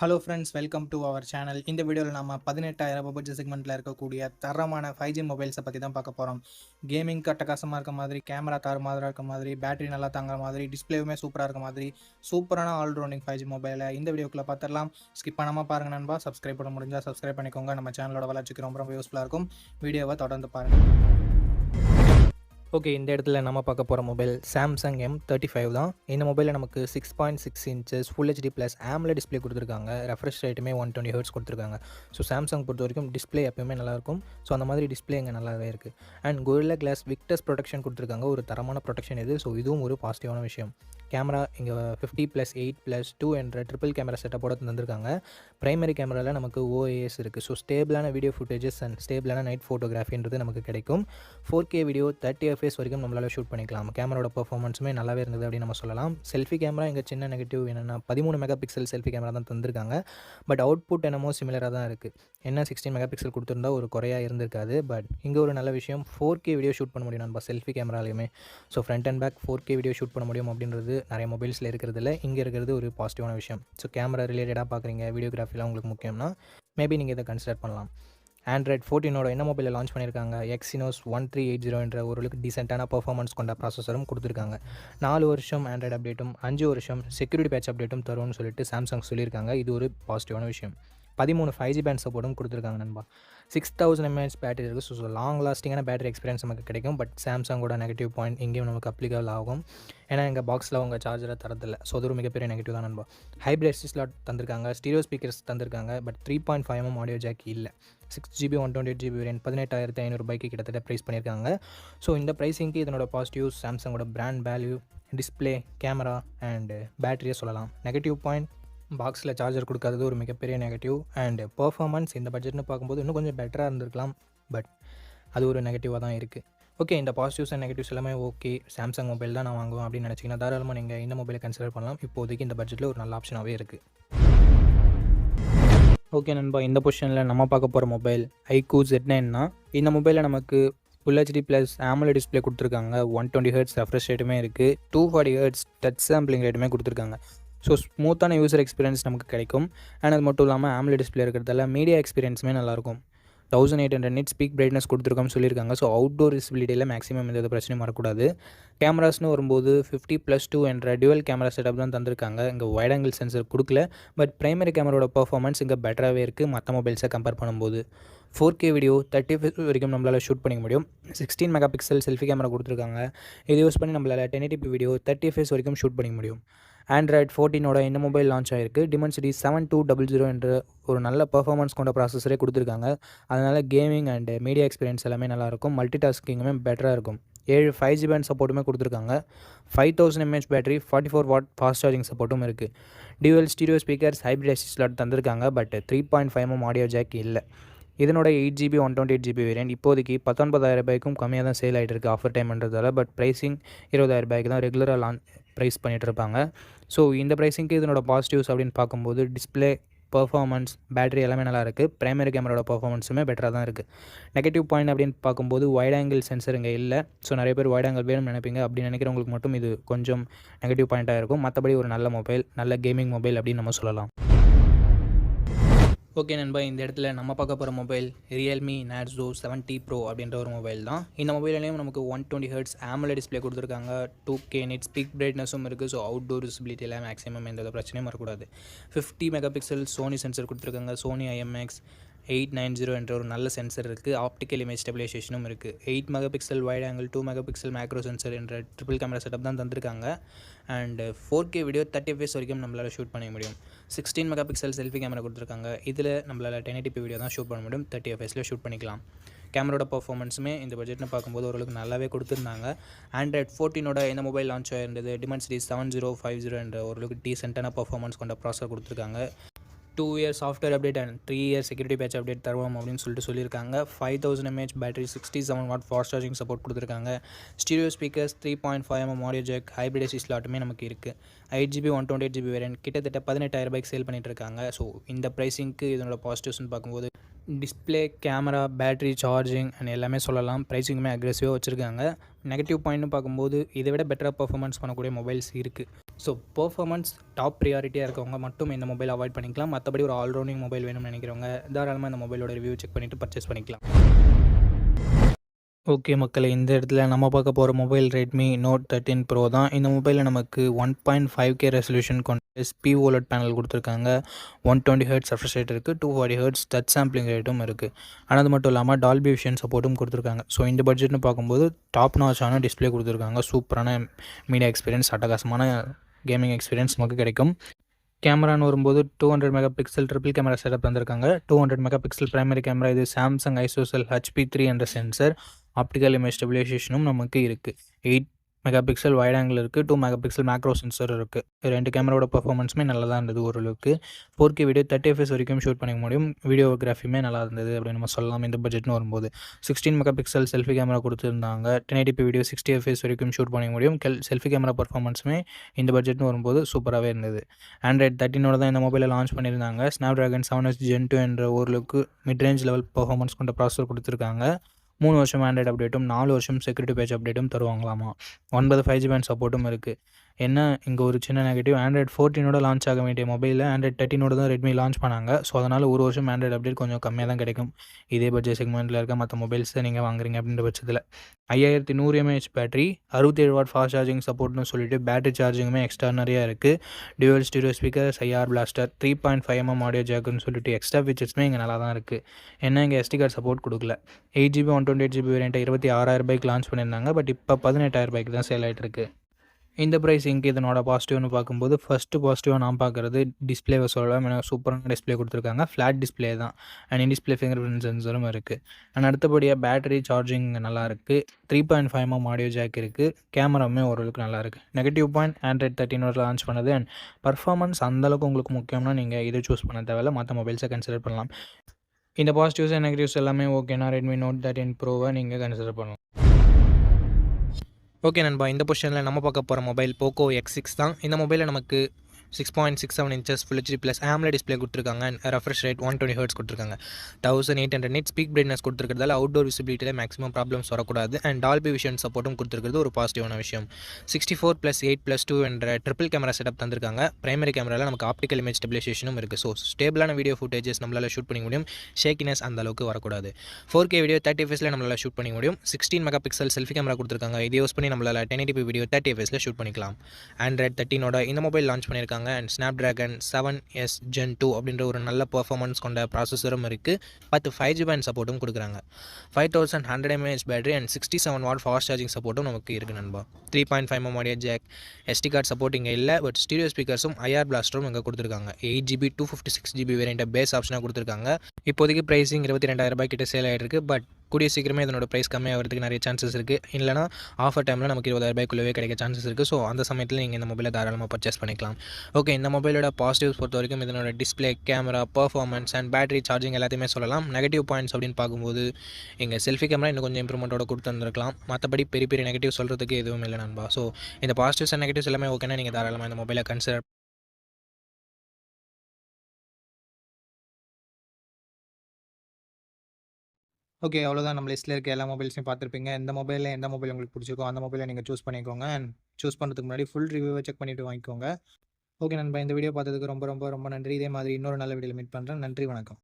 Hello friends, welcome to our channel. இந்த வீடியோவில் நம்ம 18,000 பட்ஜெட் செக்மெண்ட்டில் இருக்கக்கூடிய தரமான 5G மொபைல்ஸை பற்றி தான் பார்க்க போகிறோம். கேமிங் அட்டகாசமாக இருக்க மாதிரி, கேமரா தாறுமாறாக இருக்க மாதிரி, பேட்டரி நல்லா தாங்குற மாதிரி, டிஸ்பிளேவுமே சூப்பராக இருக்க மாதிரி சூப்பரான ஆல்ரவுண்டிங் 5G மொபைலை இந்த வீடியோக்குள்ளே பார்த்துடலாம். ஸ்கிப் பண்ணாமல் பாருங்கள் நண்பா. சப்ஸ்கிரைப் பண்ண முடிஞ்சால் சப்ஸ்கிரைப் பண்ணிக்கோங்க. நம்ம சேனலோட வளர்ச்சிக்கு ரொம்ப யூஸ்ஃபுல்லாக இருக்கும். வீடியோவை தொடர்ந்து பாருங்கள். ஓகே, இந்த இடத்துல நம்ம பார்க்க போகிற மொபைல் சாம்சங் M35 தான். இந்த மொபைலில் நமக்கு 6.6 inches full HD plus AMOLED display கொடுத்துருக்காங்க. ரெஃப்ரெஷ் ரேட்டுமே 120 ஹெர்ட்ஸ் கொடுத்துருக்காங்க. ஸோ சாம்சங் பொறுத்த வரைக்கும் டிஸ்பிளே எப்பயுமே நல்லாயிருக்கும். ஸோ அந்த மாதிரி டிஸ்பிளே இங்கே நல்லாவே இருக்குது. And Gorilla Glass victors protection கொடுத்துருக்காங்க. ஒரு தரமான ப்ரொடெக்ஷன் இது. ஸோ இதுவும் ஒரு பாசிட்டிவான விஷயம். கேமரா இங்கே 50+8+2 என்ற ட்ரிபிள் கேமரா செட்டப்போட தந்திருக்காங்க. ப்ரைமரி கேமராவில் நமக்கு OIS இருக்குது. ஸோ ஸ்டேபிளான வீடியோ ஃபுட்டேஜஸ் அண்ட் ஸ்டேபிளான நைட் ஃபோட்டோகிராஃபின்றது நமக்கு கிடைக்கும். 4K வீடியோ 30 FPS வரைக்கும் நம்மளால் ஷூட் பண்ணிக்கலாம். கேமராவோட பர்ஃபார்மன்ஸுமே நல்லாவே இருந்தது அப்படின்னு நம்ம சொல்லலாம். செல்ஃபி கேமரா இங்கே சின்ன நெகட்டிவ் என்னென்னா 13 மெகா பிக்சல் செல்ஃபி கேமரா தான் தந்திருக்காங்க. பட் அவுட்புட் என்னமோ சிமிலராக தான் இருக்குது. என்ன 16 மெகா பிக்சல் கொடுத்துருந்தா ஒரு குறையாக இருந்திருக்காது. பட் இங்கே ஒரு நல்ல விஷயம், 4K வீடியோ ஷூட் பண்ண முடியும் நம்ம செல்ஃபி கேமராலையுமே. So front and back 4K video shoot பண்ண முடியும் அப்படின்றது நிறைய மொபைல்ஸில் இருக்கிறதுல இங்கே இருக்கிறது ஒரு பாசிட்டிவான விஷயம். ஸோ கேமரா ரிலேட்டடாக பார்க்குறீங்க, வீடியோகிராஃபிலாம் உங்களுக்கு முக்கியம்னா மேபி நீங்கள் இதை கன்சிடர் பண்ணலாம். Android 14 என்ன மொபைலில் லான்ச் பண்ணியிருக்காங்க. Exynos 1380 என்ற ஓரளவுக்கு டீசெண்டான பர்ஃபார்மன்ஸ் கொண்ட ப்ராசஸரும் கொடுத்துருக்காங்க. 4 வருஷம் ஆண்ட்ராய்டு அப்டேட்டும் 5 வருஷம் செக்யூரிட்டி பேட்ச் அப்டேட்டும் தரும்னு சொல்லிட்டு சாம்சங் சொல்லியிருக்காங்க. இது ஒரு பாசிட்டிவான விஷயம். 13 5G பேண்ட் சப்போர்ட்டும் கொடுத்துருக்காங்க நண்பா. 6000 mAh பேட்டரி இருக்குது. ஸோ லாங் லாஸ்டிங்கான பேட்டரி எக்ஸ்பீரியன்ஸ் நமக்கு கிடைக்கும். பட் சாம்சங்கோட நெகட்டிவ் பாயிண்ட் இங்கேயும் நமக்கு அப்ளிகபிள் ஆகும். ஏன்னா எங்கள் பாக்ஸில் அவங்க சார்ஜரை தரதில்லை. ஸோ அது ஒரு மிகப்பெரிய நெகட்டிவ் தான் நண்பா. ஹைப்ரிட் எஸ்டி ஸ்லாட் தந்திருக்காங்க. ஸ்டீரியோ ஸ்பீக்கர்ஸ் தந்திருக்காங்க. பட் 3.5mm ஆடியோ ஜாக் இல்லை. 6GB 128GB வேரியன்ட் 18,500 கிட்டத்தட்ட ப்ரைஸ் பண்ணியிருக்காங்க. ஸோ இந்த ப்ரைஸிங்க்கு இதனோட பாசிட்டிவ்ஸ் சாம்சங்கோட brand value, display, camera and பேட்டரியை சொல்லலாம். நெகட்டிவ் பாயிண்ட் பாக்ஸில் சார்ஜர் கொடுக்காதது ஒரு மிகப்பெரிய நெகட்டிவ். அண்டு பர்ஃபார்மன்ஸ் இந்த பட்ஜெட்னு பார்க்கும்போது இன்னும் கொஞ்சம் பெட்டராக இருந்திருக்கலாம். பட் அது ஒரு நெகட்டிவாக தான் இருக்குது. ஓகே, இந்த பாசிட்டிவ்ஸ் அண்ட் நெகட்டிவ்ஸ் எல்லாமே ஓகே. சாம்சங் மொபைல் தான் நான் வாங்குவேன் அப்படின்னு நினச்சிங்கன்னா தாராளமாக நீங்கள் இந்த மொபைலை கன்சிடர் பண்ணலாம். இப்போதைக்கு இந்த பட்ஜெட்டில் ஒரு நல்ல ஆப்ஷனாகவே இருக்குது. ஓகே நண்பா, இந்த பொசிஷனில் நம்ம பார்க்க போகிற மொபைல் iQOO Z9 இந்த மொபைலில் நமக்கு full HD plus AMOLED display கொடுத்துருக்காங்க. 120 ஹெர்ட்ஸ் ரெஃப்ரெஷ் ரேட்டுமே இருக்குது. 240 ஹெர்ட்ஸ் டச் சாம்பிளிங் ரேட்டுமே கொடுத்துருக்காங்க. ஸோ ஸ்மூத்தான யூசர் எக்ஸ்பீரியன்ஸ் நமக்கு கிடைக்கும். அண்ட் அது மட்டும் இல்லாமல் AMOLED டிஸ்பிளே இருக்கிறதால மீடியா எக்ஸ்பீரியன்ஸுமே நல்லாயிருக்கும். 1800 nits பீக் பிரைட்னஸ் கொடுத்துருக்கோம்னு சொல்லியிருக்காங்க. ஸோ அவுட்டோர் விசிபிலிட்டியில் மேக்ஸிமம் எந்த பிரச்சனையும் வரக்கூடாது. கேமராஸ்னு வரும்போது 50+2 என்ற டியூவல் கேமரா செட்டப் தான் தந்திருக்காங்க. இங்கே வைட் ஆங்கிள் சென்சர் கொடுக்கல. பட் பிரைமரி கேமராவோட பர்ஃபார்மன்ஸ் இங்கே பெட்டராகவே இருக்குது மற்ற மொபைல்ஸை கம்பேர் பண்ணும்போது. 4K வீடியோ 30 FPS வரைக்கும் நம்மளால் ஷூட் பண்ணிக்க முடியும். 16 மெகா பிக்சல் செல்ஃபி கேமரா கொடுத்துருக்காங்க. இதை யூஸ் பண்ணி நம்மளால் 1080p வீடியோ 30 FPS வரைக்கும் ஷூட் பண்ணிக்க முடியும். Android 14 இந்த மொபைல் லான்ச் ஆகிருக்கு. Dimensity 7200 என்ற ஒரு நல்ல பர்ஃபார்மன்ஸ் கொண்ட ப்ராசஸரே கொடுத்துருக்காங்க. அதனால் கேமிங் அண்ட் மீடியா எக்ஸ்பீரியன்ஸ் எல்லாமே நல்லாயிருக்கும். மல்டி டாஸ்கிங்குமே பெட்டராக இருக்கும். 7 5G பேண்ட் சப்போர்ட்டுமே கொடுத்துருக்காங்க. 5000 mAh battery, 44 what fast charging சப்போர்ட்டும் இருக்குது. Dual stereo speakers, hybrid ST slot தந்திருக்காங்க. பட் 3.5mm ஆடியோ ஜாக் இல்லை. இதனோட 8GB 128GB வேரியன்ட் இப்போதைக்கு 19,000 கம்மியாக தான் சேல் ஆகிட்டு இருக்குது ஆஃபர் டைம்ன்றதால. பட் ப்ரைஸிங் 20,000 தான் ரெகுலராக ப்ரைஸ் பண்ணிகிட்டு இருப்பாங்க. ஸோ இந்த ப்ரைஸிங்க்கு இதனோட பாசிட்டிவ்ஸ் அப்படின்னு பார்க்கும்போது டிஸ்பிளே, பர்ஃபார்மன்ஸ், பேட்டரி எல்லாமே நல்லா இருக்குது. பிரைமரி கேமராவோட பர்ஃபார்மன்ஸுமே பெட்டராக தான் இருக்குது. நெகட்டிவ் பாயிண்ட் அப்படின்னு பார்க்கும்போது வைட் ஆங்கிள் சென்சர் இங்கே இல்லை. ஸோ நிறைய பேர் வைட் ஆங்கிள் வேணும்னு நினைப்பீங்க. அப்படி நினைக்கிறவங்களுக்கு மட்டும் இது கொஞ்சம் நெகட்டிவ் பாயிண்ட்டாக இருக்கும். மற்றபடி ஒரு நல்ல மொபைல், நல்ல கேமிங் மொபைல் அப்படின்னு நம்ம சொல்லலாம். ஓகே நண்பா, இந்த இடத்துல நம்ம பார்க்க போகிற மொபைல் Realme Narzo 70 Pro அப்படின்ற ஒரு மொபைல் தான். இந்த மொபைல்லையும் நமக்கு 120 ஹெர்ட்ஸ் AMOLED டிஸ்பிளே கொடுத்துருக்காங்க. 2K nits பீக் பிரைட்னஸும் இருக்குது. ஸோ அவுட்டோர் விசிபிலிட்டியில் மேக்ஸிமம் எந்த பிரச்சனையும் வரக்கூடாது. 50 மெகா பிக்சல் சோனி சென்சர் கொடுத்துருக்காங்க. சோனி IMX890 என்ற ஒரு நல்ல சென்சர் இருக்குது. ஆப்டிக்கல் இமேஜ் ஸ்டெபிலைசேஷனும் இருக்குது. 8 mega pixel wide angle, 2 mega pixel macro sensor என்ற ட்ரிபிள் கேமரா செட்டப் தான் தந்திருக்காங்க. அண்ட் 4K வீடியோ 30 FPS வரைக்கும் நம்மளால் ஷூட் பண்ண முடியும். 16 மெகா பிக்சல் செல்ஃபி கேமரா கொடுத்துருக்காங்க. இதில் நம்மளால் 1080p வீடியோ தான் ஷூட் பண்ண முடியும். 30 FPSல ஷூட் பண்ணிக்கலாம். கேமராவோட பர்ஃபார்மன்ஸுமே இந்த பட்ஜெட்னு பார்க்கும்போது ஓரளவுக்கு நல்லாவே கொடுத்துருந்தாங்க. Android 14 இந்த மொபைல் லான்ச் ஆகிருந்தது. Dimensity 7050 என்ற ஓரளவுக்கு டீசென்ட்டான பர்ஃபார்மன்ஸ் கொண்ட ப்ராசஸர் கொடுத்துருக்காங்க. 2 years software update and 3 years security patch update தருவோம் அப்படின்னு சொல்லியிருக்காங்க. 5000 mAh battery, 67 watt fast charging support கொடுத்துருக்காங்க. Stereo speakers, 3.5mm audio jack, hybrid SD ஸ்லாட்டுமே நமக்கு இருக்குது. 8GB 128GB வேரியன்ட் கிட்டத்தட்ட 18,000 சேல் பண்ணிட்டு இருக்காங்க. ஸோ இந்த ப்ரைஸிங்க்கு இதனோட பாசிட்டிவ்ஸ்னு பார்க்கும்போது display, camera, battery, charging and எல்லாமே சொல்லலாம். ப்ரைஸிங்குமே அக்ரெசிவாக வச்சுருக்காங்க. நெகட்டிவ் பாயிண்ட்னு பார்க்கும்போது இதை விட பெட்டராக பெர்ஃபார்மன்ஸ் பண்ணக்கூடிய மொபைல்ஸ் இருக்குது. ஸோ பெர்ஃபார்மன்ஸ் டாப் ப்ரியாரிட்டியாக இருக்கவங்க மட்டும் இந்த மொபைல் அவாய்ட் பண்ணிக்கலாம். மற்றபடி ஒரு ஆல்ரவுண்டிங் மொபைல் வேணும்னு நினைக்கிறவங்க தாராளமாக இந்த மொபைலோட ரிவ்யூ செக் பண்ணிவிட்டு பர்ச்சேஸ் பண்ணிக்கலாம். ஓகே மக்களே, இந்த இடத்துல நம்ம பார்க்க போகிற மொபைல் ரெட்மி நோட் 13 ப்ரோ தான். இந்த மொபைலில் நமக்கு 1.5K ரெசல்யூஷன் கொண்ட SP OLED பேனல் கொடுத்துருக்காங்க. 120 ஹெர்ட்ஸ் ரெஃப்ரெஷ் ரேட் இருக்குது. 240 ஹெர்ட்ஸ் டச் சாம்பிளிங் ரேட்டும் இருக்குது. ஆனால் அது மட்டும் இல்லாமல் டால்பி விஷன் சப்போர்ட்டும் கொடுத்துருக்காங்க. ஸோ இந்த பட்ஜெட்னு பார்க்கும்போது டாப் நாச்சான டிஸ்பிளே கொடுத்துருக்காங்க. சூப்பரான மீடியா எக்ஸ்பீரியன்ஸ், அட்டகாசமான கேமிங் எக்ஸ்பீரியன்ஸ் நமக்கு கிடைக்கும். கேமரான்னு வரும்போது 200 mega pixel triple camera setup தந்திருக்காங்க. 200 மெகா பிக்சல் பிரைமரி கேமரா, இது சாம்சங் ஐசோசெல் HP3 என்ற சென்சர். ஆப்டிக்கல் இமேஜ் ஸ்டெபிலைசேஷனும் நமக்கு இருக்குது. 8 மெகா பிக்சல் வைட் ஆங்கிள் இருக்குது. 2 மெகா பிக்சல் மேக்ரோ சென்சர் இருக்குது. 2 கேமராவோட பர்ஃபார்மன்ஸுமே நல்லா தான் இருந்தது ஓரளவுக்கு. 4K வீடியோ 30 FPS வரைக்கும் ஷூட் பண்ணிக்க முடியும். வீடியோகிராஃபியுமே நல்லா இருந்தது அப்படின்னு நம்ம சொல்லலாம் இந்த பட்ஜெட்னு வரும்போது. 16 மெகா பிக்சல் செல்ஃபி கேமரா கொடுத்துருந்தாங்க. 1080p வீடியோ 60 FPS வரைக்கும் ஷூட் பண்ணிக்க முடியும். செல்ஃபி கேமரா பர்ஃபார்மன்ஸுமே இந்த பட்ஜெட்னு வரும்போது சூப்பராகவே இருந்தது. Android 13ஓட தான் இந்த மொபைலை லான்ச் பண்ணியிருந்தாங்க. Snapdragon 7S Gen 2 என்ற ஓரளவுக்கு மிட் ரேஞ்ச் லெவல் பர்ஃபார்மன்ஸ் கொண்ட ப்ராசஸர் கொடுத்துருக்காங்க. 3 வருஷம் ஆண்ட்ராய்டு அப்டேட்டும் 4 வருஷம் செக்யூரிட்டி பேட்ச் அப்டேட்டும் தருவாங்களாமா. 9 5G பேண்ட் சப்போர்ட்டும் இருக்குது. என்ன இங்கே ஒரு சின்ன நெகட்டிவ், ஆண்ட்ராய்டு 14ஓட லான்ச் ஆக வேண்டிய மொபைலில் ஆண்ட்ராய்டு 13ஓட தான் ரெட்மி லான்ச் பண்ணாங்க. ஸோ அதனால் ஒரு வருஷம் ஆண்ட்ராய்டு அப்டேட் கொஞ்சம் கம்மியாக தான் கிடைக்கும். இதே பட்ஜெட் செக்மெண்ட்டில் இருக்க மற்ற மொபைல்ஸை நீங்கள் வாங்குறீங்க அப்படின்ற பட்சத்தில் 5100 mAh battery, 67 watt fast charging சப்போர்ட்னு சொல்லிட்டு பேட்டரி சார்ஜிங்குமே எக்ஸ்ட்ரானரியாக இருக்குது. Dual stereo speaker, IR blaster, 3.5mm audio ஜாக்குன்னு சொல்லிட்டு எக்ஸ்ட்ரா ஃபீச்சர்ஸுமே இங்கே நல்லா தான் இருக்குது. என்ன இங்கே SD கார்டு சப்போர்ட் கொடுக்கல. 8GB 128GB வேரியண்ட்டை 26,000 லான்ச் பண்ணியிருந்தாங்க. பட் இப்போ 18,000 தான் சேல் ஆகிட்டு இருக்குது. இந்த ப்ரைஸிங்க்கு இதனோட பாசிட்டிவ்னு பார்க்கும்போது ஃபஸ்ட்டு பாசிட்டிவாக நான் பார்க்குறது டிஸ்பிளேவை சொல்லலாம். ஏன்னா சூப்பரான டிஸ்பிளே கொடுத்துருக்காங்க. ஃப்ளாட் டிஸ்பிளே தான். And in display fingerprint சென்சரும் இருக்குது. அண்ட் அடுத்தபடியாக பேட்டரி சார்ஜிங் நல்லா இருக்குது. 3.5mm ஆடியோ ஜாக் இருக்குது. கேமராவுமே ஓரளவுக்கு நல்லா இருக்குது. நெகட்டிவ் பாயிண்ட், ஆண்ட்ராய்டு 13 லான்ச் பண்ணது. அண்ட் பர்ஃபார்மன்ஸ் அந்தளவுக்கு உங்களுக்கு முக்கியம்னா நீங்கள் இதை சூஸ் பண்ண தேவையில்ல, மற்ற மொபைல்ஸை கன்சிடர் பண்ணலாம். இந்த பாசிட்டிவ்ஸ் அண்ட் நெகட்டிவ்ஸ் எல்லாமே ஓகேனா ரெட்மி நோட் 13 ப்ரோவை நீங்கள் கன்சிடர் பண்ணலாம். ஓகே நண்பா, இந்த பொசிஷனில் நம்ம பார்க்க போகிற மொபைல் போக்கோ X6 தான். இந்த மொபைலில் நமக்கு 6.67 inches Full HD + AMOLED display கொடுத்துருக்காங்க. அண்ட் ரெஃப்ரெஷ் ரேட் 120 ஹெர்ட்ஸ் கொடுத்துருக்காங்க. 1800 nits பீக் பிரைட்னஸ் கொடுத்துருக்கிறதால அவுட்டோர் விசிபிலிட்டியில் மேக்ஸிமம் ப்ராப்ளம்ஸ் வரக்கூடாது. அண்ட் டால்பி விஷன் சப்போர்ட்டும் கொடுத்துருக்கிறது ஒரு பாசிட்டிவான விஷயம். 64+8+2 என்ற ட்ரிபிள் கேமரா செட்டப் தந்திருக்காங்க. பிரைமரி கேமராவில் நமக்கு ஆப்டிக்கல் இமேஜ் ஸ்டெபிலைசேஷனும் இருக்குது. ஸோ ஸ்டேபிளான வீடியோ ஃபுட்டேஜஸ் நம்மளால் ஷூட் பண்ணிக்க முடியும். ஷேக்கினஸ் அந்த அளவுக்கு வரக்கூடாது. 4K வீடியோ 30 FPSல நம்மளால் ஷூட் பண்ணிக்க முடியும். 16 மெகா பிக்சல் செல்ஃபி கேமரா கொடுத்துருக்காங்க. இதை யூஸ் பண்ணி நம்மளால் 1080p வீடியோ 30 FPSல ஷூட் பண்ணிக்கலாம். ஆண்ட்ராய்டு 13ஓட இந்த மொபைல் லான்ச் பண்ணியிருக்காங்க. அண்ட் Snapdragon 7S Gen 2 அப்படின்ற ஒரு நல்ல பர்ஃபார்மன்ஸ் கொண்ட ப்ராசஸரும் இருக்குது. 10 5G பேண்ட் சப்போர்ட்டும் கொடுக்குறாங்க. 5100 mAh battery and 67 watt fast charging சப்போர்ட்டும் நமக்கு இருக்குது நண்பா. 3.5mm audio jack, SD card support இங்கே இல்லை. பட் ஸ்டீரியோ ஸ்பீக்கர்ஸும் IR பிளாஸ்டரும் இங்கே கொடுத்துருக்காங்க. 8GB 256GB வேரியண்ட்டை பேஸ் ஆப்ஷனாக கொடுத்துருக்காங்க. இப்போதைக்கு ப்ரைஸிங் 22,000 கிட்ட சேல் ஆகிருக்கு. பட் கூடிய சீக்கிரமே இதனோட ப்ரைஸ் கம்மியாகிறதுக்கு நிறைய சான்சஸ் இருக்குது. இல்லைனா ஆஃபர் டைமில் நமக்கு 20,000 கிடைக்க சான்சஸ் இருக்குது. ஸோ அந்த சமயத்தில் நீங்கள் இந்த மொபைலை தாராளமாக பர்ச்சேஸ் பண்ணிக்கலாம். ஓகே, இந்த மொபைலோட பாசிட்டிவ்ஸ் பொறுத்த வரைக்கும் இதனோட display, camera, performance and battery charging எல்லாத்தையுமே சொல்லலாம். நெகட்டிவ் பாயிண்ட்ஸ் அப்படின்னு பார்க்கும்போது இங்கே செல்ஃபி கேமரா இன்னும் கொஞ்சம் இம்ப்ரூவ்மெண்ட்டோட கொடுத்துருந்துருக்கலாம். மற்றபடி பெரிய பெரிய நெகட்டிவ் சொல்கிறதுக்கு எதுவும் இல்லை நண்பா. ஸோ இந்த பாசிட்டிவ்ஸ் அண்ட் நெகட்டிவ்ஸ் எல்லாமே ஓகேனா நீங்கள் தாராளமாக இந்த மொபைலை கன்சிடர். ஓகே, அவ்வளோதான். நம்ம லிஸ்ட்டில் இருக்க எல்லா மொபைல்ஸையும் பார்த்துருப்பீங்க. இந்த மொபைலில் எந்த மொபைல் உங்களுக்கு பிடிச்சிருக்கோ அந்த மொபைலை நீங்கள் சூஸ் பண்ணிக்கோங்க. அண்ட் சூஸ் பண்ணுறதுக்கு முன்னாடி ஃபுல் ரிவ்யூவை செக் பண்ணிவிட்டு வாங்கிக்கோங்க. ஓகே நண்பா, இந்த வீடியோ பார்த்ததுக்கு ரொம்ப ரொம்ப ரொம்ப நன்றி. இதே மாதிரி இன்னொரு நல்ல வீடியோவில் மீட் பண்ணுறேன். நன்றி, வணக்கம்.